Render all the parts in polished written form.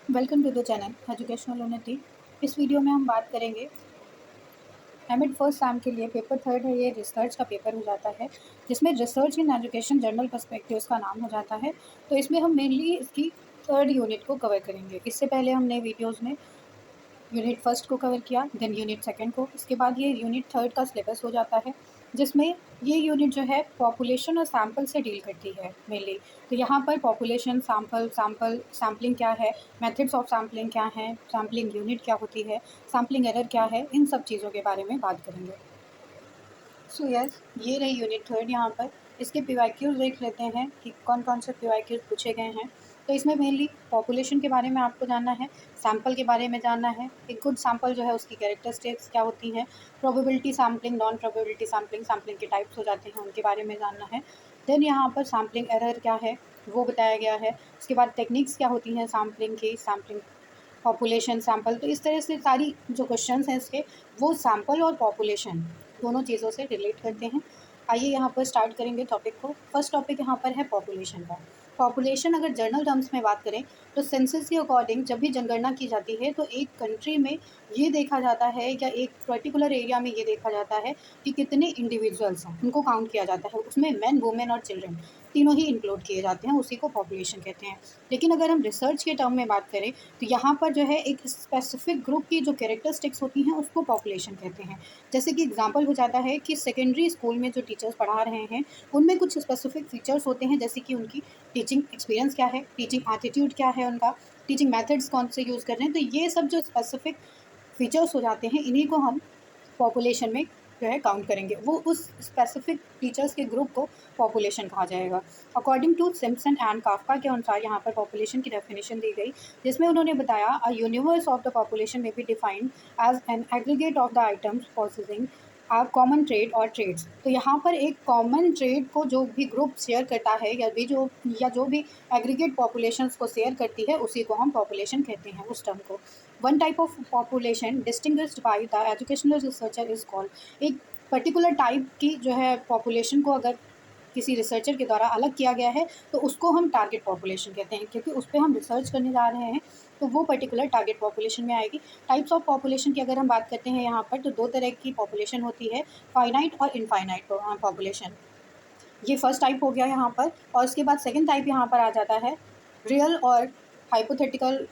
Welcome to the channel educational Unnati. इस video में हम बात करेंगे एमिड फर्स्ट सैम के लिए पेपर थर्ड है। ये रिसर्च का पेपर हो जाता है जिसमें research in education journal perspective का नाम हो जाता है। तो इसमें हम मेनली इसकी थर्ड यूनिट को कवर करेंगे। इससे पहले हमने वीडियोज़ में यूनिट फर्स्ट को कवर किया, देन यूनिट सेकंड को। इसके बाद ये यूनिट थर्ड का सिलेबस हो जाता है जिसमें ये यूनिट जो है पॉपुलेशन और सैम्पल से डील करती है मेनली। तो यहाँ पर पॉपुलेशन, सैम्पलिंग क्या है, मेथड्स ऑफ सैम्पलिंग क्या है, सैम्पलिंग यूनिट क्या होती है, सैम्पलिंग एरर क्या है, इन सब चीज़ों के बारे में बात करेंगे। सो यस, ये रही यूनिट थर्ड। यहाँ पर इसके पीवाईक्यूज देख लेते हैं कि कौन कौन से पीवाईक्यूज पूछे गए हैं। तो इसमें मेनली पॉपुलेशन के बारे में आपको जानना है, सैम्पल के बारे में जानना है, एक गुड सैम्पल जो है उसकी कैरेक्टरिस्टिक्स क्या होती हैं, probability sampling, non probability sampling, sampling के टाइप्स हो जाते हैं, उनके बारे में जानना है। देन यहाँ पर सैम्पलिंग एरर क्या है वो बताया गया है। उसके बाद टेक्निक्स क्या होती हैं सैम्पलिंग की, सैम्पलिंग, पॉपुलेशन, सैम्पल। तो इस तरह से सारी जो क्वेश्चंस हैं इसके वो सैम्पल और पॉपुलेशन दोनों चीज़ों से रिलेट करते हैं। आइए यहाँ पर स्टार्ट करेंगे टॉपिक को। फर्स्ट टॉपिक यहाँ पर है पॉपुलेशन का। पॉपुलेशन अगर जनरल टर्म्स में बात करें तो सेंसस के अकॉर्डिंग जब भी जनगणना की जाती है तो एक कंट्री में ये देखा जाता है या एक पर्टिकुलर एरिया में ये देखा जाता है कि कितने इंडिविजुअल्स हैं, उनको काउंट किया जाता है। उसमें मैन, वुमेन और चिल्ड्रन तीनों ही इंक्लूड किए जाते हैं, उसी को पॉपुलेशन कहते हैं। लेकिन अगर हम रिसर्च के टर्म में बात करें तो यहाँ पर जो है एक स्पेसिफिक ग्रुप की जो कैरेक्टरिस्टिक्स होती हैं उसको पॉपुलेशन कहते हैं। जैसे कि एग्जांपल हो जाता है कि सेकेंडरी स्कूल में जो टीचर्स पढ़ा रहे हैं उनमें कुछ स्पेसिफिक फीचर्स होते हैं, जैसे कि उनकी टीचिंग एक्सपीरियंस क्या है, टीचिंग एटीट्यूड क्या है, उनका टीचिंग मेथड्स कौन से यूज़ कर रहे हैं। तो ये सब जो स्पेसिफिक फीचर्स हो जाते हैं इन्हीं को हम पॉपुलेशन में जो है काउंट करेंगे। वो उस स्पेसिफिक टीचर्स के ग्रुप को पॉपुलेशन कहा जाएगा। According to Simpson and Kafka के अनुसार यहाँ पर पॉपुलेशन की डेफिनेशन दी गई, जिसमें उन्होंने बताया a universe of the population may be defined as an aggregate of the items possessing a common trait or traits. तो यहाँ पर एक कॉमन ट्रेड को जो भी ग्रुप शेयर करता है या जो भी एग्रीगेट पॉपुलेशंस को शेयर करती है उसी को हम पॉपुलेशन कहते हैं, उस टर्म को। One type of population distinguished by the educational researcher is called. एक पर्टिकुलर टाइप की जो है पॉपुलेशन को अगर किसी रिसर्चर के द्वारा अलग किया गया है तो उसको हम टारगेट पॉपुलेशन कहते हैं, क्योंकि उस पर हम रिसर्च करने जा रहे हैं तो वो पर्टिकुलर टारगेट पॉपुलेशन में आएगी। टाइप्स ऑफ पॉपुलेशन की अगर हम बात करते हैं यहाँ पर तो दो तरह की पॉपुलेशन होती है, फाइनाइट और इनफाइनाइट पॉपुलेशन। ये फर्स्ट टाइप हो गया यहाँ पर। और उसके बाद सेकंड टाइप यहाँ पर आ जाता है रियल और हाइपोथेटिकल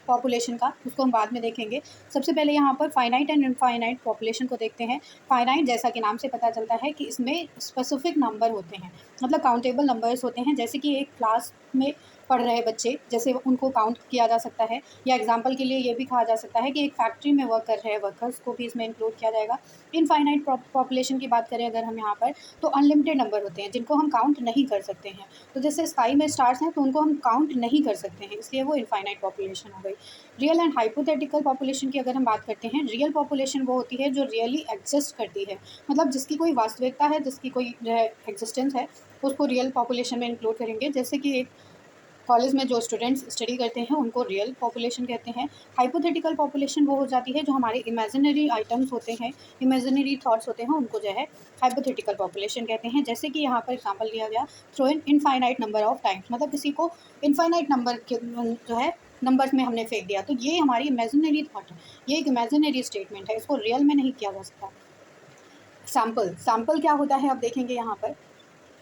पॉपुलेशन का, उसको हम बाद में देखेंगे। सबसे पहले यहाँ पर फाइनाइट एंड इनफाइनाइट पॉपुलेशन को देखते हैं। फाइनाइट जैसा कि नाम से पता चलता है कि इसमें स्पेसिफिक नंबर होते हैं, मतलब काउंटेबल नंबर्स होते हैं। जैसे कि एक क्लास में पढ़ रहे बच्चे, जैसे उनको काउंट किया जा सकता है। या एग्जांपल के लिए ये भी कहा जा सकता है कि एक फैक्ट्री में वर्क कर रहे वर्कर्स को भी इसमें इंक्लूड किया जाएगा। इनफाइनाइट पॉपुलेशन की बात करें अगर हम यहाँ पर तो अनलिमिटेड नंबर होते हैं जिनको हम काउंट नहीं कर सकते हैं। तो जैसे स्काई में स्टार्स हैं तो उनको हम काउंट नहीं कर सकते हैं, इसलिए वो इनफाइनाइट पॉपुलेशन हो गई। रियल एंड हाइपोथेटिकल पॉपुलेशन की अगर हम बात करते हैं, रियल पॉपुलेशन वो होती है जो रियली एग्जिस्ट करती है, मतलब जिसकी कोई वास्तविकता है, जिसकी कोई जो है एग्जिस्टेंस है, उसको रियल पॉपुलेशन में इंक्लूड करेंगे। जैसे कि एक कॉलेज में जो स्टूडेंट्स स्टडी करते हैं उनको रियल पॉपुलेशन कहते हैं। हाइपोथेटिकल पॉपुलेशन वो हो जाती है जो हमारे इमेजिनरी आइटम्स होते हैं, इमेजिनरी थॉट्स होते हैं, उनको जो है हाइपोथेटिकल पॉपुलेशन कहते हैं। जैसे कि यहाँ पर एग्जांपल दिया गया, throw in infinite number of times, मतलब किसी को इनफाइनाइट नंबर के जो है नंबर्स में हमने फेंक दिया, तो ये हमारी इमेजिनरी थॉट है, ये एक इमेजिनरी स्टेटमेंट है, इसको रियल में नहीं किया जा सकता। सैम्पल, सैम्पल क्या होता है अब देखेंगे यहाँ पर।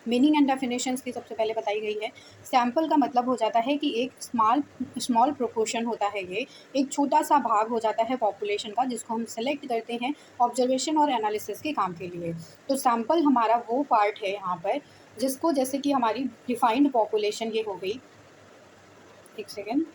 मीनिंग एंड डेफिनेशंस की सबसे पहले बताई गई है। सैम्पल का मतलब हो जाता है कि एक स्मॉल प्रोपोर्शन होता है, ये एक छोटा सा भाग हो जाता है पॉपुलेशन का जिसको हम सेलेक्ट करते हैं ऑब्जर्वेशन और एनालिसिस के काम के लिए। तो सैम्पल हमारा वो पार्ट है यहाँ पर जिसको, जैसे कि हमारी डिफाइंड पॉपुलेशन ये हो गई, एक सेकेंड,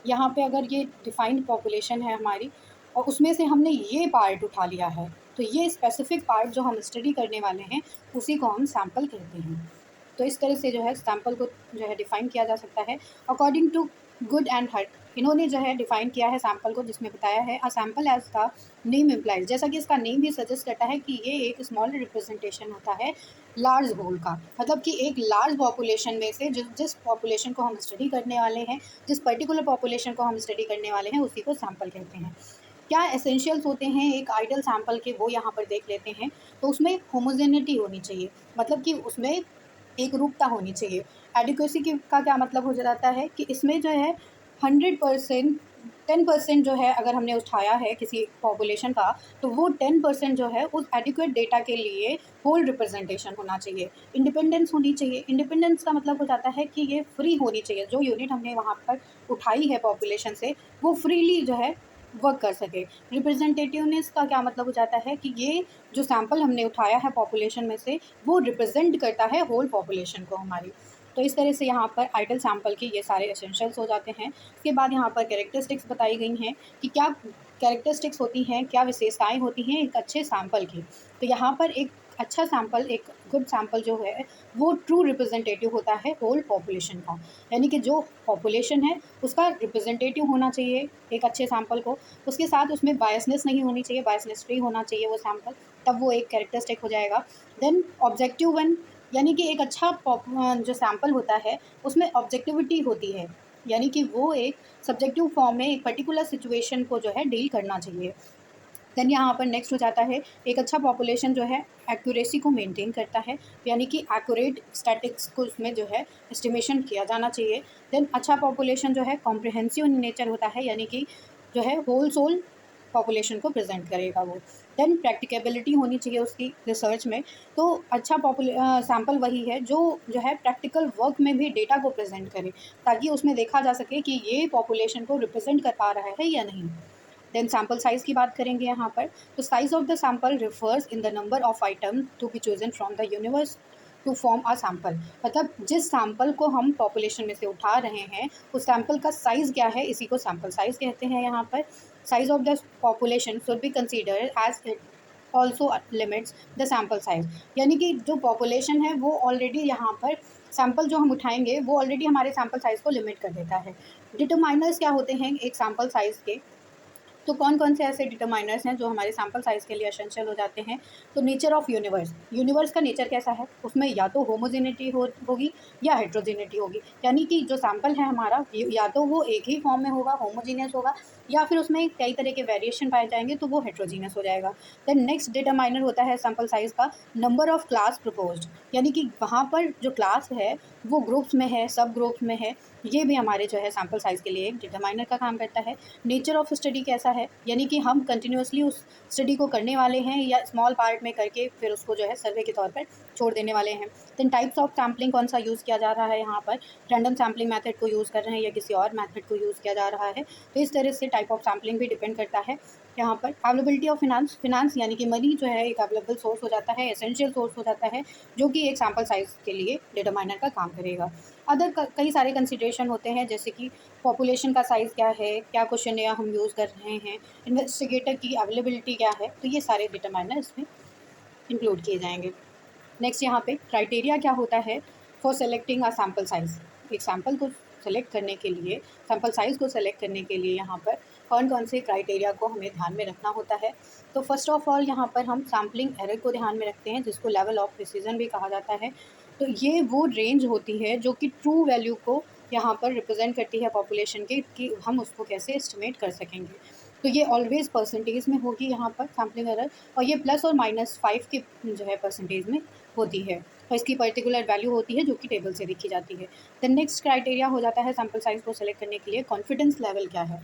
यहाँ पे अगर ये डिफाइंड पॉपुलेशन है हमारी और उसमें से हमने ये पार्ट उठा लिया है तो ये स्पेसिफिक पार्ट जो हम स्टडी करने वाले हैं उसी को हम सैम्पल कहते हैं। तो इस तरह से जो है सैम्पल को जो है डिफ़ाइन किया जा सकता है according to Good and Hatt. इन्होंने जो है डिफ़ाइन किया है सैम्पल को, जिसमें बताया है a sample as the name implies, जैसा कि इसका नेम भी सजेस्ट करता है कि ये एक स्मॉल रिप्रेजेंटेशन होता है लार्ज होल का, मतलब कि एक लार्ज पॉपुलेशन में से जिस पॉपुलेशन को हम स्टडी करने वाले हैं, जिस पर्टिकुलर पॉपुलेशन को हम स्टडी करने वाले हैं उसी को सैम्पल कहते हैं। क्या एसेंशियल्स होते हैं एक आइडियल सैम्पल के, वो यहाँ पर देख लेते हैं। तो उसमें होमोजेनिटी होनी चाहिए, मतलब कि उसमें एक रूपता होनी चाहिए। एडिक्वेसी की का क्या मतलब हो जाता है कि इसमें जो है 100% 10% जो है अगर हमने उठाया है किसी पॉपुलेशन का, तो वो 10% जो है उस एडिक्वेट डेटा के लिए होल रिप्रेजेंटेशन होना चाहिए, इंडिपेंडेंस होनी चाहिए। इंडिपेंडेंस का मतलब हो जाता है कि ये फ्री होनी चाहिए, जो यूनिट हमने वहाँ पर उठाई है पॉपुलेशन से वो फ्रीली जो है वर्क कर सके। रिप्रेजेंटेटिवनेस का क्या मतलब हो जाता है कि ये जो सैम्पल हमने उठाया है पॉपुलेशन में से वो रिप्रेजेंट करता है होल पॉपुलेशन को हमारी। तो इस तरह से यहाँ पर आइडल सैम्पल के ये सारे एसेंशियल्स हो जाते हैं। उसके बाद यहाँ पर कैरेक्टरिस्टिक्स बताई गई हैं कि क्या कैरेक्टरिस्टिक्स होती हैं, क्या विशेषताएं होती हैं एक अच्छे सैम्पल की। तो यहाँ पर एक अच्छा सैम्पल, एक गुड सैम्पल जो है वो ट्रू रिप्रेजेंटेटिव होता है होल पॉपुलेशन का, यानी कि जो पॉपुलेशन है उसका रिप्रेजेंटेटिव होना चाहिए एक अच्छे सैम्पल को। उसके साथ उसमें बायसनेस नहीं होनी चाहिए, बायसनेस फ्री होना चाहिए वो सैम्पल, तब वो एक कैरेक्टरिस्टिक हो जाएगा। देन ऑब्जेक्टिव वन, यानी कि एक अच्छा जो सैम्पल होता है उसमें ऑब्जेक्टिविटी होती है, यानी कि वो एक सब्जेक्टिव फॉर्म में एक पर्टिकुलर सिचुएशन को जो है डील करना चाहिए। देन यहाँ पर नेक्स्ट हो जाता है एक अच्छा पॉपुलेशन जो है एक्यूरेसी को मेंटेन करता है, यानी कि एक्यूरेट स्टैटिक्स को उसमें जो है एस्टिमेशन किया जाना चाहिए। देन अच्छा पॉपुलेशन जो है कॉम्प्रिहेंसिव इन नेचर होता है, यानी कि जो है होल सोल पॉपुलेशन को प्रेजेंट करेगा वो। देन प्रैक्टिकेबिलिटी होनी चाहिए उसकी रिसर्च में। तो अच्छा सैम्पल वही है जो है प्रैक्टिकल वर्क में भी डेटा को प्रेजेंट करे, ताकि उसमें देखा जा सके कि ये पॉपुलेशन को रिप्रेजेंट कर पा रहा है या नहीं। देन सैम्पल साइज़ की बात करेंगे यहाँ पर। तो size of the sample refers in the number of item to be chosen from the universe to form a sample. मतलब जिस सैम्पल को हम पॉपुलेशन में से उठा रहे हैं उस सैम्पल का साइज़ क्या है, इसी को सैम्पल साइज़ कहते हैं। यहाँ पर size of the population should be considered as it also limits the sample size, यानी कि जो पॉपुलेशन है वो ऑलरेडी यहाँ पर सैम्पल जो हम उठाएंगे वो ऑलरेडी हमारे सैम्पल साइज़ को लिमिट कर देता है। डिटरमाइनर्स क्या होते हैं एक सैम्पल साइज़ के? तो कौन कौन से ऐसे डिटरमाइनर्स हैं जो हमारे सैम्पल साइज़ के लिए एसेंशियल हो जाते हैं? तो नेचर ऑफ़ यूनिवर्स, यूनिवर्स का नेचर कैसा है, उसमें या तो होमोजेनिटी होगी या हेट्रोजेनिटी होगी, यानी कि जो सैम्पल है हमारा या तो वो एक ही फॉर्म में होगा, होमोजीनियस होगा, या फिर उसमें कई तरह के वेरिएशन पाए जाएंगे तो वो हेट्रोजीनियस हो जाएगा। देन नेक्स्ट डिटरमाइनर होता है सैम्पल साइज़ का नंबर ऑफ़ क्लास प्रपोज्ड, यानी कि वहाँ पर जो क्लास है वो ग्रुप्स में है, सब ग्रुप्स में है, ये भी हमारे जो है सैम्पल साइज़ के लिए एक डिटरमाइनर का काम करता है। नेचर ऑफ स्टडी कैसा है, यानी कि हम कंटिन्यूसली उस स्टडी को करने वाले हैं या स्मॉल पार्ट में करके फिर उसको जो है सर्वे के तौर पर छोड़ देने वाले हैं। देन टाइप्स ऑफ सैम्पलिंग कौन सा यूज़ किया जा रहा है, यहाँ पर रैंडम सैम्पलिंग मेथड को यूज़ कर रहे हैं या किसी और मेथड को यूज़ किया जा रहा है। तो इस तरह से टाइप ऑफ सैम्पलिंग भी डिपेंड करता है। यहाँ पर अवेलेबिलिटी ऑफ फिनांस यानी कि मनी जो है एक अवेलेबल सोर्स हो जाता है, एसेंशियल सोर्स हो जाता है, जो कि एक सैम्पल साइज़ के लिए डिटरमाइनर का काम करेगा। अदर कई सारे कंसिडरेशन होते हैं, जैसे कि पॉपुलेशन का साइज़ क्या है, क्या क्वेश्चन हम यूज़ कर रहे हैं, इन्वेस्टिगेटर की अवेलेबिलिटी क्या है, तो ये सारे डिटरमाइनर इसमें इंक्लूड किए जाएंगे। नेक्स्ट यहाँ पे क्राइटेरिया क्या होता है for selecting a sample size. एक सैम्पल को सेलेक्ट करने के लिए, सैम्पल साइज़ को सेलेक्ट करने के लिए यहाँ पर कौन कौन से क्राइटेरिया को हमें ध्यान में रखना होता है। तो फर्स्ट ऑफ ऑल यहाँ पर हम सैम्पलिंग एरर को ध्यान में रखते हैं, जिसको लेवल ऑफ प्रिसीजन भी कहा जाता है। तो ये वो रेंज होती है जो कि ट्रू वैल्यू को यहाँ पर रिप्रेजेंट करती है पॉपुलेशन के, कि हम उसको कैसे एस्टिमेट कर सकेंगे। तो ये ऑलवेज़ परसेंटेज में होगी यहाँ पर सैम्पलिंग एरर, और ये प्लस और -5 के जो है परसेंटेज में होती है, और इसकी पर्टिकुलर वैल्यू होती है जो कि टेबल से लिखी जाती है। द नेक्स्ट क्राइटेरिया हो जाता है सैम्पल साइज़ को सेलेक्ट करने के लिए कॉन्फिडेंस लेवल क्या है।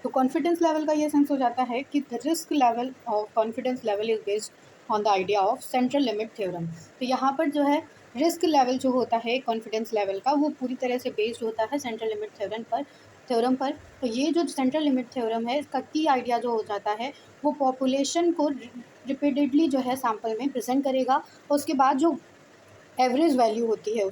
तो कॉन्फिडेंस लेवल का ये सेंस हो जाता है कि the risk level of confidence level is based on the idea of central limit theorem. तो यहाँ पर जो है रिस्क लेवल जो होता है कॉन्फिडेंस लेवल का वो पूरी तरह से बेस्ड होता है सेंट्रल लिमिट थ्योरम पर। तो ये जो सेंट्रल लिमिट थ्योरम है इसका की आइडिया जो हो जाता है वो पॉपुलेशन को रिपीटेडली जो है सैम्पल में प्रेजेंट करेगा, और उसके बाद जो एवरेज वैल्यू होती है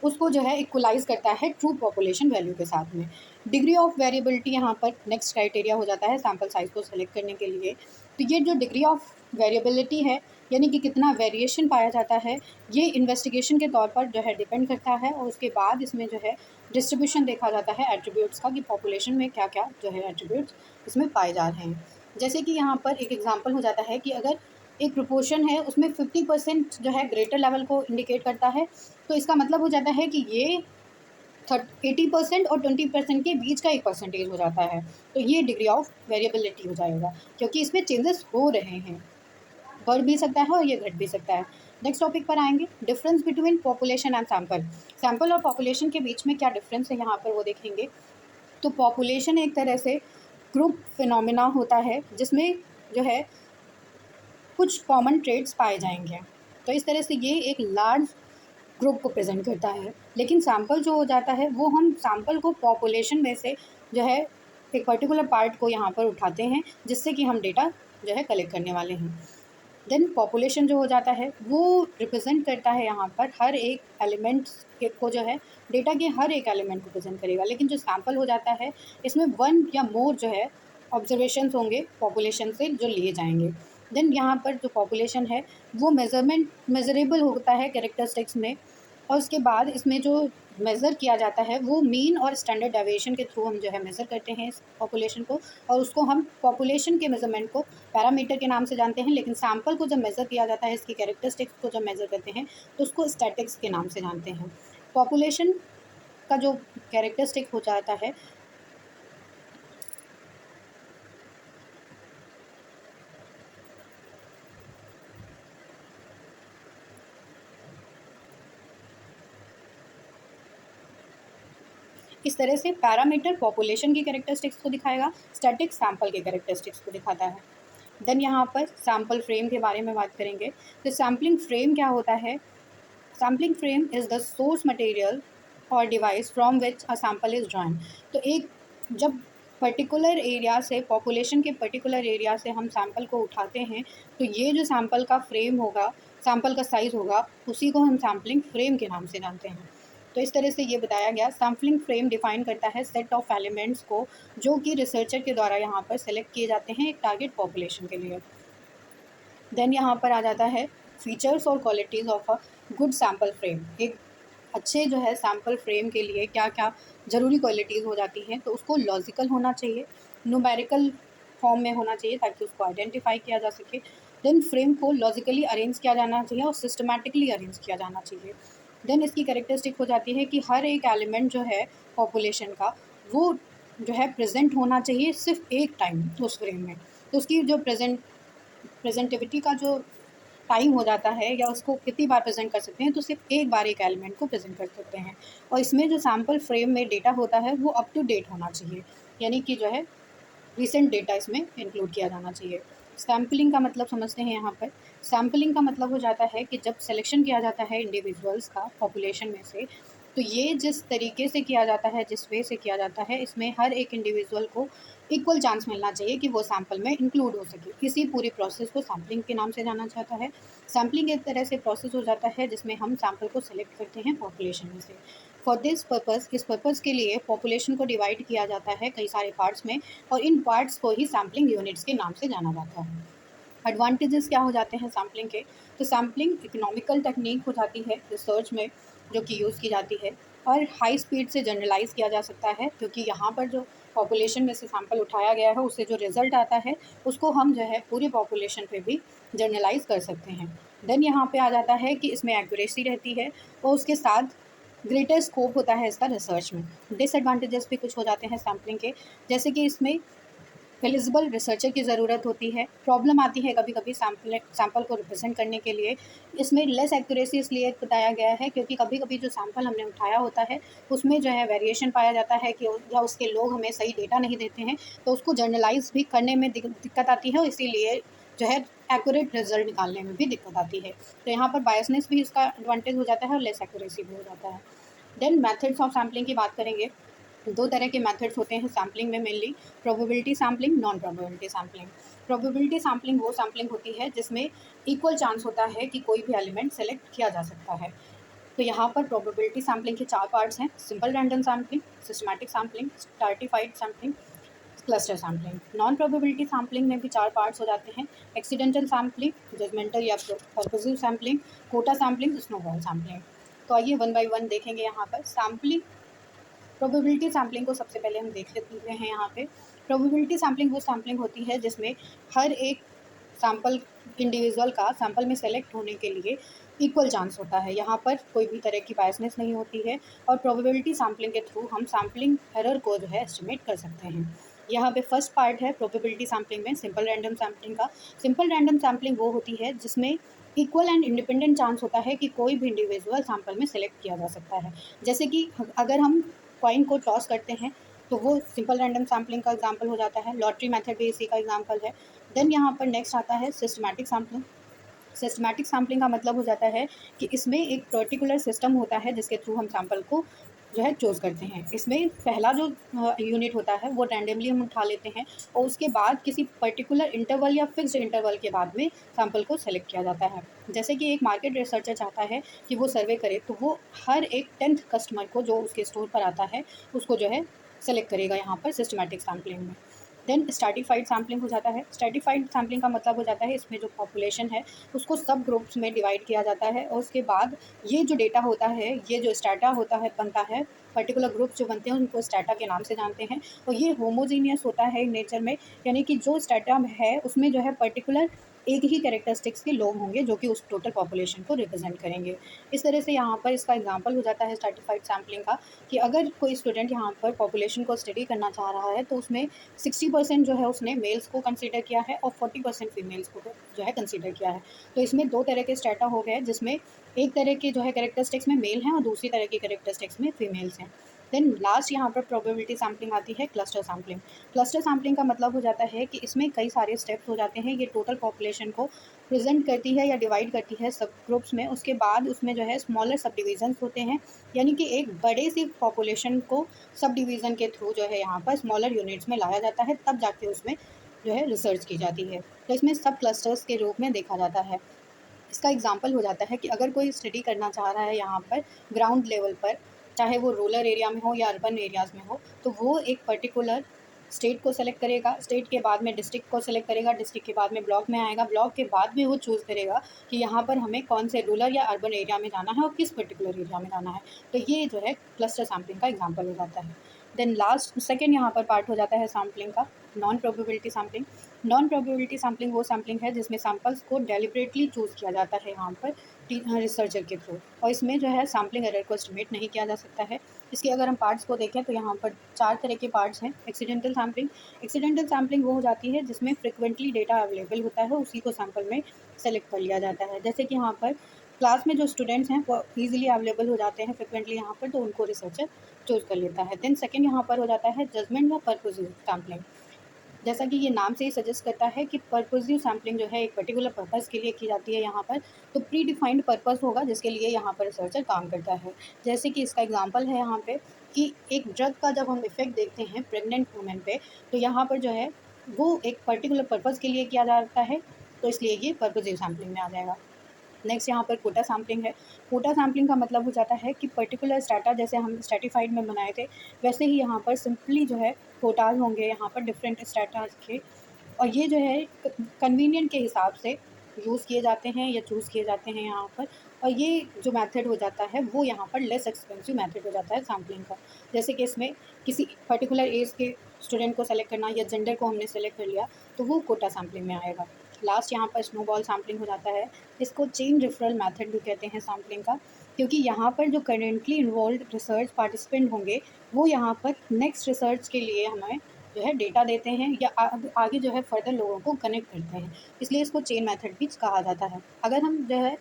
उसको जो है इक्वलाइज करता है ट्रू पॉपुलेशन वैल्यू के साथ में। डिग्री ऑफ वेरिएबिलिटी यहाँ पर नेक्स्ट क्राइटेरिया हो जाता है सैम्पल साइज़ को सेलेक्ट करने के लिए। तो ये जो डिग्री ऑफ वेरिएबिलिटी है, यानी कि कितना वेरिएशन पाया जाता है, ये इन्वेस्टिगेशन के तौर पर जो है डिपेंड करता है, और उसके बाद इसमें जो है डिस्ट्रीब्यूशन देखा जाता है एट्रीब्यूट्स का, कि पॉपुलेशन में क्या क्या जो है एट्रीब्यूट्स इसमें पाए जा रहे हैं। जैसे कि यहाँ पर एक एग्जाम्पल हो जाता है कि अगर एक प्रोपोर्शन है उसमें 50% जो है ग्रेटर लेवल को इंडिकेट करता है, तो इसका मतलब हो जाता है कि ये 80% और 20% के बीच का एक परसेंटेज हो जाता है। तो ये डिग्री ऑफ वेरिएबिलिटी हो जाएगा, क्योंकि इसमें चेंजेस हो रहे हैं, बढ़ भी सकता है और ये घट भी सकता है। नेक्स्ट टॉपिक पर आएंगे, difference between population and sample. Sample और पॉपुलेशन के बीच में क्या डिफरेंस है यहाँ पर वो देखेंगे। तो पॉपुलेशन एक तरह से ग्रुप फिनोमिना होता है जिसमें जो है कुछ कॉमन ट्रेड्स पाए जाएंगे। तो इस तरह से ये एक लार्ज ग्रुप को प्रेजेंट करता है। लेकिन सैम्पल जो हो जाता है वो हम सैम्पल को पॉपुलेशन में से जो है एक पर्टिकुलर पार्ट को यहाँ पर उठाते हैं जिससे कि हम डेटा जो है कलेक्ट करने वाले हैं। देन पॉपुलेशन जो हो जाता है वो रिप्रेजेंट करता है यहाँ पर हर एक एलिमेंट को जो है डेटा के हर एक एलिमेंट को प्रेजेंट करेगा। लेकिन जो सैम्पल हो जाता है इसमें वन या मोर जो है ऑब्जर्वेशंस होंगे पॉपुलेशन से जो लिए जाएंगे। देन यहाँ पर जो पॉपुलेशन है वो मेजरेबल होता है कैरेक्टरिस्टिक्स में, और उसके बाद इसमें जो मेज़र किया जाता है वो मीन और स्टैंडर्ड डेविएशन के थ्रू हम जो है मेज़र करते हैं इस पॉपुलेशन को, और उसको हम पॉपुलेशन के मेज़रमेंट को पैरामीटर के नाम से जानते हैं। लेकिन सैम्पल को जब मेज़र किया जाता है, इसकी कैरेक्टरिस्टिक्स को जब मेज़र करते हैं तो उसको स्टैटिक्स के नाम से जानते हैं। पॉपुलेशन का जो कैरेक्टरिस्टिक हो जाता है इस तरह से पैरामीटर पॉपुलेशन की कैरेक्टरिस्टिक्स को दिखाएगा, स्टैटिक सैम्पल के कैरेक्टरिस्टिक्स को दिखाता है। देन यहाँ पर सैम्पल फ्रेम के बारे में बात करेंगे। तो सैम्पलिंग फ्रेम क्या होता है? Sampling frame is the source material or device from which a sample is drawn. तो एक जब पर्टिकुलर एरिया से पॉपुलेशन के पर्टिकुलर एरिया से हम सैम्पल को उठाते हैं तो ये जो सैम्पल का फ्रेम होगा, सैम्पल का साइज़ होगा, उसी को हम सैम्पलिंग फ्रेम के नाम से जानते हैं। तो इस तरह से ये बताया गया। सैम्पलिंग फ्रेम डिफाइन करता है सेट ऑफ एलिमेंट्स को जो कि रिसर्चर के द्वारा यहाँ पर सेलेक्ट किए जाते हैं एक टारगेट पॉपुलेशन के लिए। देन यहाँ पर आ जाता है फीचर्स और qualities of a good sample frame. एक अच्छे जो है सैम्पल फ्रेम के लिए क्या क्या ज़रूरी क्वालिटीज़ हो जाती हैं, तो उसको लॉजिकल होना चाहिए, न्यूमेरिकल फॉर्म में होना चाहिए ताकि उसको आइडेंटिफाई किया जा सके। देन फ्रेम को लॉजिकली अरेंज किया जाना चाहिए और सिस्टमैटिकली अरेंज किया जाना चाहिए। देन इसकी कैरेक्टरिस्टिक हो जाती है कि हर एक एलिमेंट जो है पॉपुलेशन का वो जो है प्रेजेंट होना चाहिए सिर्फ एक टाइम उस फ्रेम में। तो उसकी जो प्रेजेंटिविटी का जो टाइम हो जाता है या उसको कितनी बार प्रेजेंट कर सकते हैं, तो सिर्फ एक बार एक एलिमेंट को प्रेजेंट कर सकते हैं। और इसमें जो सैम्पल फ्रेम में डेटा होता है वो अप टू डेट होना चाहिए, यानी कि जो है रिसेंट डेटा इसमें इंक्लूड किया जाना चाहिए। सैम्पलिंग का मतलब समझते हैं यहाँ पर। सैम्पलिंग का मतलब हो जाता है कि जब सिलेक्शन किया जाता है इंडिविजुअल्स का पॉपुलेशन में से, तो ये जिस तरीके से किया जाता है, जिस वे से किया जाता है, इसमें हर एक इंडिविजुअल को इक्वल चांस मिलना चाहिए कि वो सैम्पल में इंक्लूड हो सके। इसी पूरी प्रोसेस को सैम्पलिंग के नाम से जाना जाता है। सैम्पलिंग एक तरह से प्रोसेस हो जाता है जिसमें हम सैम्पल को सेलेक्ट करते हैं पॉपुलेशन में से। फॉर दिस पर्पज़, इस पर्पज़ के लिए पॉपुलेशन को डिवाइड किया जाता है कई सारे पार्ट्स में, और इन पार्ट्स को ही सैम्पलिंग यूनिट्स के नाम से जाना जाता है। एडवांटेजेस क्या हो जाते हैं सैम्पलिंग के? तो सैम्पलिंग इकोनॉमिकल टेक्निक हो जाती है रिसर्च में जो कि यूज़ की जाती है, और हाई स्पीड से जनरलाइज़ किया जा सकता है क्योंकि यहाँ पर जो पॉपुलेशन में से सैम्पल उठाया गया है उससे जो रिज़ल्ट आता है उसको हम जो है पूरी पॉपुलेशन पे भी जनरलाइज़ कर सकते हैं। देन यहाँ पे आ जाता है कि इसमें एक्यूरेसी रहती है और उसके साथ ग्रेटर स्कोप होता है इसका रिसर्च में। डिसएडवांटेजेस भी कुछ हो जाते हैं सैम्पलिंग के, जैसे कि इसमें एलिजिबल रिसर्चर की ज़रूरत होती है। प्रॉब्लम आती है कभी कभी सैम्पल को रिप्रेजेंट करने के लिए। इसमें लेस एक्यूरेसी इसलिए बताया गया है क्योंकि कभी कभी जो सैम्पल हमने उठाया होता है उसमें जो है वेरिएशन पाया जाता है कि या उसके लोग हमें सही डेटा नहीं देते हैं, तो उसको जर्नलाइज भी करने में दिक्कत आती है, और इसीलिए जो है एक्यूरेट रिजल्ट निकालने में भी दिक्कत आती है। तो यहाँ पर बायसनेस भी इसका एडवांटेज हो जाता है और लेस एक्यूरेसी भी हो जाता है। देन मेथड्स ऑफ सैम्पलिंग की बात करेंगे। दो तरह के मेथड्स होते हैं सैम्पलिंग में mainly, probability sampling, non probability sampling. Probability sampling वो सैम्पलिंग होती है जिसमें इक्वल चांस होता है कि कोई भी एलिमेंट सेलेक्ट किया जा सकता है। तो यहाँ पर प्रोबेबिलिटी सैम्पलिंग के चार पार्ट्स हैं: simple random sampling, systematic sampling, stratified sampling, cluster sampling. Non probability sampling में भी चार पार्ट्स हो जाते हैं: एक्सीडेंटल सैम्पलिंग, जजमेंटल या purposive sampling, quota sampling, snowball sampling. तो आइए वन बाई वन देखेंगे यहाँ पर सैम्पलिंग। प्रोबेबिलिटी सैम्पलिंग को सबसे पहले हम देख लेते हैं यहाँ पे। प्रोबेबिलिटी सैम्पलिंग वो सैम्पलिंग होती है जिसमें हर एक सैम्पल इंडिविजुअल का सैम्पल में सेलेक्ट होने के लिए इक्वल चांस होता है। यहाँ पर कोई भी तरह की बायसनेस नहीं होती है, और प्रोबेबिलिटी सैम्पलिंग के थ्रू हम सैम्पलिंग एरर को जो है एस्टिमेट कर सकते हैं। यहाँ पे फर्स्ट पार्ट है प्रोबेबिलिटी सैम्पलिंग में सिंपल रैंडम सैम्पलिंग का। सिंपल रैंडम सैम्पलिंग वो होती है जिसमें इक्वल एंड इंडिपेंडेंट चांस होता है कि कोई भी इंडिविजुअल सैम्पल में सेलेक्ट किया जा सकता है। जैसे कि अगर हम कॉइन को टॉस करते हैं तो वो सिंपल रैंडम सैम्पलिंग का एग्जाम्पल हो जाता है। लॉटरी मेथड भी इसी का एग्जाम्पल है। देन यहाँ पर नेक्स्ट आता है सिस्टमैटिक सैम्पलिंग। सिस्टमैटिक सैम्पलिंग का मतलब हो जाता है कि इसमें एक पर्टिकुलर सिस्टम होता है जिसके थ्रू हम सैंपल को जो है चूज़ करते हैं। इसमें पहला जो यूनिट होता है वो रैंडमली हम उठा लेते हैं और उसके बाद किसी पर्टिकुलर इंटरवल या फिक्स्ड इंटरवल के बाद में सैंपल को सेलेक्ट किया जाता है। जैसे कि एक मार्केट रिसर्चर चाहता है कि वो सर्वे करे, तो वो हर एक 10th कस्टमर को जो उसके स्टोर पर आता है उसको जो है सेलेक्ट करेगा यहाँ पर सिस्टमैटिक सैम्पलिंग में। देन स्ट्रैटिफाइड सैम्पलिंग हो जाता है। स्ट्रैटिफाइड सैम्पलिंग का मतलब हो जाता है इसमें जो पॉपुलेशन है उसको सब ग्रुप्स में डिवाइड किया जाता है और उसके बाद ये जो डेटा होता है, ये जो स्टाटा होता है बनता है, पर्टिकुलर ग्रुप्स जो बनते हैं उनको स्टाटा के नाम से जानते हैं। और ये होमोजीनियस होता है नेचर में, यानी कि जो स्टाटा है उसमें जो है पर्टिकुलर एक ही कैरेक्टरिस्टिक्स के लोग होंगे जो कि उस टोटल पॉपुलेशन को रिप्रेजेंट करेंगे। इस तरह से यहाँ पर इसका एग्जांपल हो जाता है स्ट्रैटिफाइड सैम्पलिंग का, कि अगर कोई स्टूडेंट यहाँ पर पॉपुलेशन को स्टडी करना चाह रहा है तो उसमें 60% जो है उसने मेल्स को कंसीडर किया है और 40% फीमेल्स को जो है कंसीडर किया है। तो इसमें दो तरह के स्टेटा हो गए जिसमें एक तरह के जो है कैरेक्टरिस्टिक्स में मेल हैं और दूसरी तरह की कैरेक्टरिस्टिक्स में फीमेल्स हैं। देन लास्ट यहाँ पर प्रोबेबिलिटी सैम्पलिंग आती है, क्लस्टर सैम्पलिंग। क्लस्टर सैम्पलिंग का मतलब हो जाता है कि इसमें कई सारे स्टेप्स हो जाते हैं। ये टोटल पॉपुलेशन को प्रेजेंट करती है या डिवाइड करती है सब ग्रुप्स में। उसके बाद उसमें जो है स्मॉलर सब डिविजन्स होते हैं, यानी कि एक बड़े सी पॉपुलेशन को सब डिवीज़न के थ्रू जो है यहाँ पर स्मॉलर यूनिट्स में लाया जाता है, तब जाके उसमें जो है रिसर्च की जाती है। तो इसमें सब क्लस्टर्स के रूप में देखा जाता है। इसका एग्जाम्पल हो जाता है कि अगर कोई स्टडी करना चाह रहा है यहाँ पर ग्राउंड लेवल पर, चाहे वो रूरल एरिया में हो या अर्बन एरियाज़ में हो, तो वो एक पर्टिकुलर स्टेट को सेलेक्ट करेगा, स्टेट के बाद में डिस्ट्रिक्ट को सेलेक्ट करेगा, डिस्ट्रिक्ट के बाद में ब्लॉक में आएगा, ब्लॉक के बाद में वो चूज़ करेगा कि यहाँ पर हमें कौन से रूरल या अर्बन एरिया में जाना है और किस पर्टिकुलर एरिया में जाना है। तो ये जो है क्लस्टर सैम्पलिंग का एग्जाम्पल हो जाता है। देन लास्ट सेकेंड यहाँ पर पार्ट हो जाता है सैम्पलिंग का, non probability sampling. Non probability sampling वो सैम्पलिंग है जिसमें सैम्पल्स को डेलिबरेटली चूज़ किया जाता है यहाँ पर रिसर्चर के थ्रू, और इसमें जो है सैम्पलिंग एरर को एस्टिमेट नहीं किया जा सकता है। इसके अगर हम पार्ट्स को देखें तो यहाँ पर 4 तरह के पार्ट्स हैं। Accidental sampling. एक्सीडेंटल सैम्पलिंग वो हो जाती है जिसमें फ्रिक्वेंटली डेटा अवेलेबल होता है, उसी को सैम्पल में सेलेक्ट कर लिया जाता है। जैसे कि यहाँ पर क्लास में जो स्टूडेंट्स हैं वो ईजिली अवेलेबल हो जाते हैं फ्रिक्वेंटली यहाँ पर, तो उनको रिसर्चर चूज़ कर लेता है। देन सेकेंड यहाँ पर हो जाता है जजमेंट या पर्पसिव सैम्पलिंग। जैसा कि ये नाम से ही सजेस्ट करता है कि पर्पसिव सैम्पलिंग जो है एक पर्टिकुलर पर्पस के लिए की जाती है यहाँ पर, तो प्री डिफाइंड पर्पस होगा जिसके लिए यहाँ पर रिसर्चर काम करता है। जैसे कि इसका एग्जांपल है यहाँ पे कि एक ड्रग का जब हम इफेक्ट देखते हैं प्रेग्नेंट वुमेन पे, तो यहाँ पर जो है वो एक पर्टिकुलर पर्पस के लिए किया जाता है, तो इसलिए ये पर्पसिव सैम्पलिंग में आ जाएगा। नेक्स्ट यहाँ पर कोटा सैम्पलिंग है। कोटा सैम्पलिंग का मतलब हो जाता है कि पर्टिकुलर स्टाटा जैसे हम स्ट्रैटिफाइड में बनाए थे, वैसे ही यहाँ पर सिंपली जो है कोटाज होंगे यहाँ पर डिफरेंट स्टाटाज के, और ये जो है कन्वीनियंट के हिसाब से यूज़ किए जाते हैं या चूज़ किए जाते हैं यहाँ पर। और ये जो मेथड हो जाता है वो यहाँ पर लेस एक्सपेंसिव मेथड हो जाता है सैम्पलिंग का। जैसे कि इसमें किसी पर्टिकुलर एज के स्टूडेंट को सेलेक्ट करना या जेंडर को हमने सेलेक्ट कर लिया, तो वो कोटा सैम्पलिंग में आएगा। लास्ट यहाँ पर स्नोबॉल सैम्पलिंग हो जाता है। इसको चेन रेफरल मेथड भी कहते हैं सैम्पलिंग का, क्योंकि यहाँ पर जो करेंटली इन्वॉल्व रिसर्च पार्टिसिपेंट होंगे वो यहाँ पर नेक्स्ट रिसर्च के लिए हमें जो है डेटा देते हैं या आगे जो है फर्दर लोगों को कनेक्ट करते हैं, इसलिए इसको चेन मेथड भी कहा जाता है। अगर हम जो है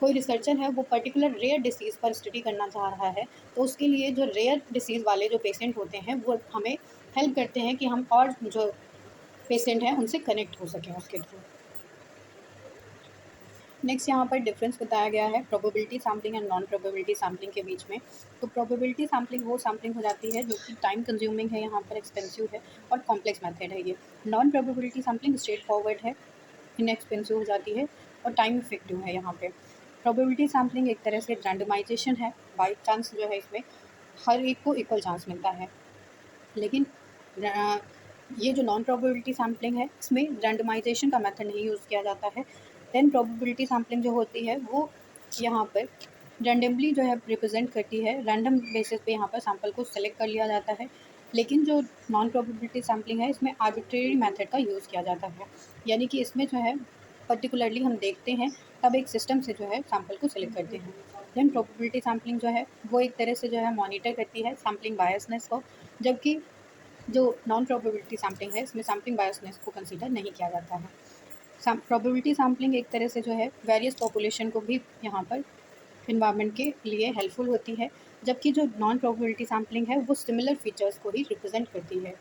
कोई रिसर्चर है वो पर्टिकुलर रेयर डिसीज़ पर स्टडी करना चाह रहा है, तो उसके लिए जो रेयर डिसीज़ वाले जो पेशेंट होते हैं वो हमें हेल्प करते हैं कि हम और जो पेशेंट हैं उनसे कनेक्ट हो सकें उसके थ्रू। नेक्स्ट यहाँ पर डिफरेंस बताया गया है probability sampling and non probability sampling के बीच में। तो प्रोबेबिलिटी सैम्पलिंग वो सैम्पलिंग हो जाती है जो कि टाइम कंज्यूमिंग है, यहाँ पर एक्सपेंसिव है और कॉम्प्लेक्स मेथड है ये। Non probability sampling straight forward है, इनएक्सपेंसिव हो जाती है और टाइम इफेक्टिव है यहाँ पे। प्रोबेबिलिटी सैम्पलिंग एक तरह से रैंडमाइजेशन है, बाई चांस जो है इसमें हर एक को इक्वल चांस मिलता है। लेकिन ये जो नॉन प्रोबेबिलिटी सैम्पलिंग है इसमें रैंडमाइजेशन का मेथड नहीं यूज़ किया जाता है। देन प्रोबेबिलिटी सैम्पलिंग जो होती है वो यहाँ पर रैंडमली जो है रिप्रेजेंट करती है, रैंडम बेसिस पे यहाँ पर सैंपल को सेलेक्ट कर लिया जाता है। लेकिन जो नॉन प्रोबेबिलिटी सैम्पलिंग है इसमें आर्बिट्रेरी मेथड का यूज़ किया जाता है, यानी कि इसमें जो है पर्टिकुलरली हम देखते हैं तब एक सिस्टम से जो है सैंपल को सेलेक्ट करते हैं। देन प्रोबेबिलिटी सैम्पलिंग जो है वो एक तरह से जो है मॉनिटर करती है सैम्पलिंग बायसनेस को, जबकि जो नॉन प्रोबेबिलिटी सैम्पलिंग है इसमें सैम्पलिंग बायसनेस को कंसीडर नहीं किया जाता है। प्रोबेबिलिटी सैम्पलिंग एक तरह से जो है वेरियस पॉपुलेशन को भी यहाँ पर इन्वायरमेंट के लिए हेल्पफुल होती है, जबकि जो नॉन प्रोबेबिलिटी सैम्पलिंग है वो सिमिलर फीचर्स को ही रिप्रेजेंट करती है।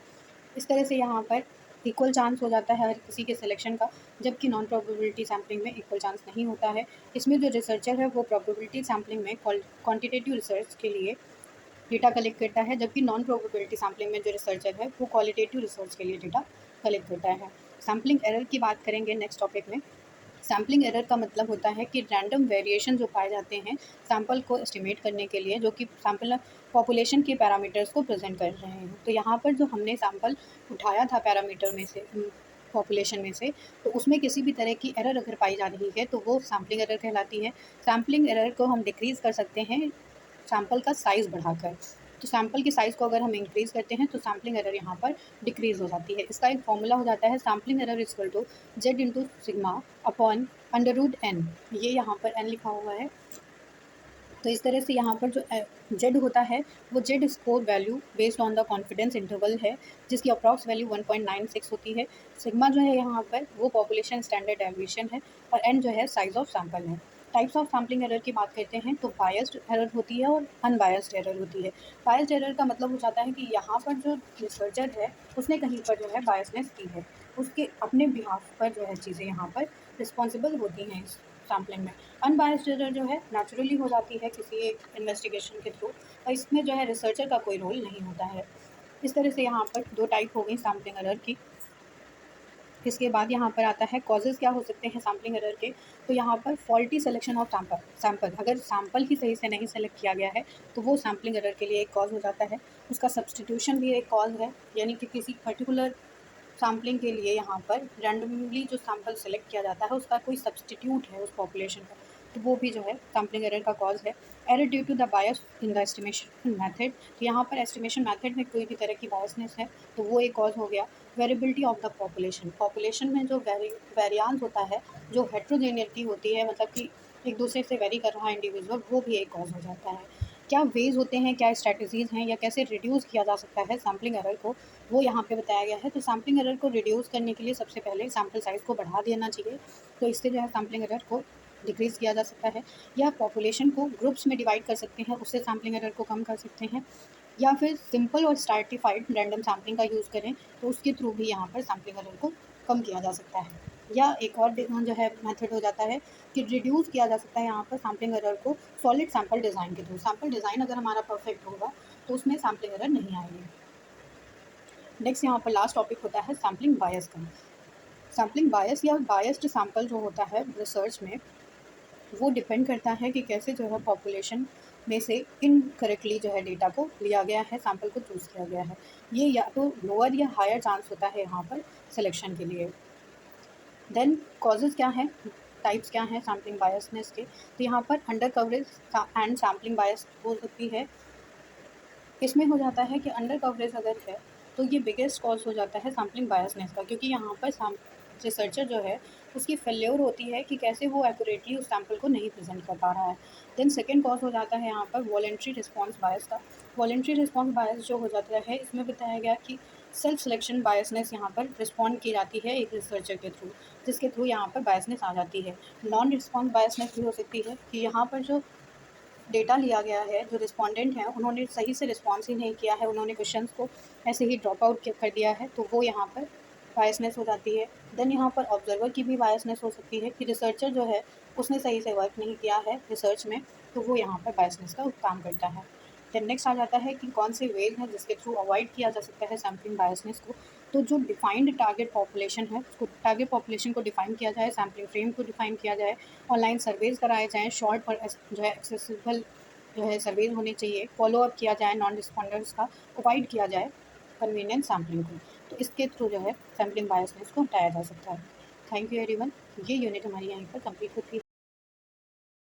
इस तरह से यहाँ पर इक्वल चांस हो जाता है हर किसी के सिलेक्शन का, जबकि नॉन प्रोबेबिलिटी सैम्पलिंग में इक्वल चांस नहीं होता है। इसमें जो रिसर्चर है वो प्रोबेबिलिटी सैम्पलिंग में क्वांटिटेटिव रिसर्च के लिए डेटा कलेक्ट करता है, जबकि नॉन प्रोबेबिलिटी सैम्पलिंग में जो रिसर्चर है वो क्वालिटेटिव रिसर्च के लिए डेटा कलेक्ट करता है। सैम्पलिंग एरर की बात करेंगे नेक्स्ट टॉपिक में। सैम्पलिंग एरर का मतलब होता है कि रैंडम वेरिएशन जो पाए जाते हैं सैंपल को एस्टिमेट करने के लिए, जो कि सैंपल पॉपुलेशन के पैरामीटर्स को प्रेजेंट कर रहे हैं। तो यहाँ पर जो हमने सैंपल उठाया था पैरामीटर में से, पॉपुलेशन में से, तो उसमें किसी भी तरह की एरर अगर पाई जा रही है तो वो सैम्पलिंग एरर कहलाती है। सैम्पलिंग एरर को हम डिक्रीज़ कर सकते हैं सैंपल का साइज़ बढ़ाकर। तो सैंपल के साइज़ को अगर हम इंक्रीज़ करते हैं तो सैम्पलिंग एरर यहाँ पर डिक्रीज़ हो जाती है। इसका एक फॉर्मूला हो जाता है sampling error equal to Z into sigma upon √n। ये यहाँ पर n लिखा हुआ है। तो इस तरह से यहाँ पर जो जेड होता है वो Z score value based on the confidence interval है, जिसकी अप्रॉक्स वैल्यू 1.96 होती है। सिग्मा जो है यहाँ पर वो पॉपुलेशन स्टैंडर्ड डेविएशन है, और एन जो है साइज ऑफ सैंपल है। टाइप्स ऑफ सैम्पलिंग एरर की बात करते हैं तो बायस्ड एरर होती है और अनबायस्ड एरर होती है। बायस्ड एरर का मतलब हो जाता है कि यहाँ पर जो रिसर्चर है उसने कहीं पर जो है बायसनेस की है, उसके अपने बिहाफ पर जो है चीज़ें यहाँ पर रिस्पॉन्सिबल होती हैं इस सैम्पलिंग में। अनबायस्ड एरर जो है नेचुरली हो जाती है किसी एक इन्वेस्टिगेशन के थ्रू, और इसमें जो है रिसर्चर का कोई रोल नहीं होता है। इस तरह से यहाँ पर दो टाइप हो गई सैम्पलिंग एरर की। इसके बाद यहाँ पर आता है कॉजेज़ क्या हो सकते हैं सैम्पलिंग एरर के। तो यहाँ पर फॉल्टी सिलेक्शन ऑफ सैंपल, अगर सैंपल ही सही से नहीं सेलेक्ट किया गया है तो वो सैम्पलिंग एरर के लिए एक कॉज हो जाता है। उसका सब्सटीट्यूशन भी एक कॉज है, यानी कि किसी पर्टिकुलर सैम्पलिंग के लिए यहाँ पर रैंडमली जो सैंपल सेलेक्ट किया जाता है उसका कोई सब्सटीट्यूट है उस पॉपुलेशन का, तो वो भी जो है सैम्पलिंग एरर का कॉज है। Error due to the bias in the estimation method, तो यहाँ पर एस्टिमेशन मेथड में कोई भी तरह की बायसनेस है तो वो एक कॉज हो गया। वेरिएबिलिटी ऑफ द पॉपुलेशन में जो वेरियांस होता है, जो हेट्रोजेनिटी होती है, मतलब कि एक दूसरे से वेरी कर रहा है इंडिविजुअल, वो भी एक कॉज हो जाता है। क्या वेज होते हैं, क्या स्ट्रैटेजीज़ हैं, या कैसे रिड्यूस किया जा सकता है सैम्पलिंग एरर को, वो यहाँ पे बताया गया है। तो सैम्पलिंग एरर को रिड्यूस करने के लिए सबसे पहले सैम्पल साइज़ को बढ़ा देना चाहिए, तो इससे जो है सैम्पलिंग एरर को डिक्रीज़ किया जा सकता है। या पॉपुलेशन को ग्रुप्स में डिवाइड कर सकते हैं, उससे सैम्पलिंग एरर को कम कर सकते हैं। या फिर सिंपल और स्ट्रैटिफाइड रैंडम सैम्पलिंग का यूज़ करें, तो उसके थ्रू भी यहाँ पर सैम्पलिंग एरर को कम किया जा सकता है। या एक और जो है मेथड हो जाता है कि रिड्यूस किया जा सकता है यहाँ पर सैम्पलिंग एरर को सॉलिड सैम्पल डिज़ाइन के थ्रू। सैम्पल डिज़ाइन अगर हमारा परफेक्ट होगा तो उसमें सैम्पलिंग एरर नहीं आएगी। नेक्स्ट यहाँ पर लास्ट टॉपिक होता है सैम्पलिंग बायस का। सैम्पलिंग बायस या बायस्ड सैम्पल जो होता है रिसर्च में, वो डिपेंड करता है कि कैसे जो है पॉपुलेशन में से इनकरेक्टली जो है डेटा को लिया गया है, सैम्पल को चूज़ किया गया है। ये या तो लोअर या हायर चांस होता है यहाँ पर सिलेक्शन के लिए। देन कॉजेज़ क्या हैं, टाइप्स क्या हैं सैम्पलिंग बायसनेस के। तो यहाँ पर अंडर कवरेज एंड सैम्पलिंग बायस हो सकती है। इसमें हो जाता है कि अंडर कवरेज अगर है तो ये बिगेस्ट कॉज हो जाता है सैम्पलिंग बायसनेस का, क्योंकि यहाँ पर रिसर्चर जो है उसकी फेल्योर होती है कि कैसे वो एक्यूरेटली उस सैम्पल को नहीं प्रेजेंट कर पा रहा है। देन सेकंड कॉज हो जाता है यहाँ पर वॉलंटरी रिस्पॉन्स बायस का। वॉलंटरी रिस्पॉन्स बायस जो हो जाता है, इसमें बताया गया कि सेल्फ सिलेक्शन बायसनेस यहाँ पर रिस्पॉन्ड की जाती है एक रिसर्चर के थ्रू, जिसके थ्रू यहाँ पर बायसनेस आ जाती है। नॉन रिस्पॉन्स बायसनेस भी हो सकती है कि यहाँ पर जो डेटा लिया गया है, जो रिस्पोंडेंट हैं उन्होंने सही से रिस्पॉन्स ही नहीं किया है, उन्होंने क्वेश्चंस को ऐसे ही ड्रॉप आउट कर दिया है, तो वो यहाँ पर बायसनेस हो जाती है। देन यहाँ पर ऑब्जर्वर की भी बायसनेस हो सकती है कि रिसर्चर जो है उसने सही से वर्क नहीं किया है रिसर्च में, तो वो यहाँ पर बायसनेस का काम करता है। देन नेक्स्ट आ जाता है कि कौन से वेज हैं जिसके थ्रू अवॉइड किया जा सकता है सैम्पलिंग बायसनेस को। तो जो डिफाइंड टारगेट पॉपुलेशन है, उसको टारगेट पॉपुलेशन को डिफाइन किया जाए, सैम्पलिंग फ्रेम को डिफाइन किया जाए, ऑनलाइन सर्वेज कराए जाएँ, शॉर्ट और जो है एक्सेसिबल जो है सर्वेज होने चाहिए, फॉलोअप किया जाए नॉन रिस्पॉन्डर्स का, अवॉइड किया जाए कन्वीनियंट सैम्पलिंग को। तो इसके थ्रू जो है सैम्पलिंग बायसनेस को हटाया जा सकता है। Thank you everyone. ये यूनिट हमारी यहीं पर कंप्लीट होती है।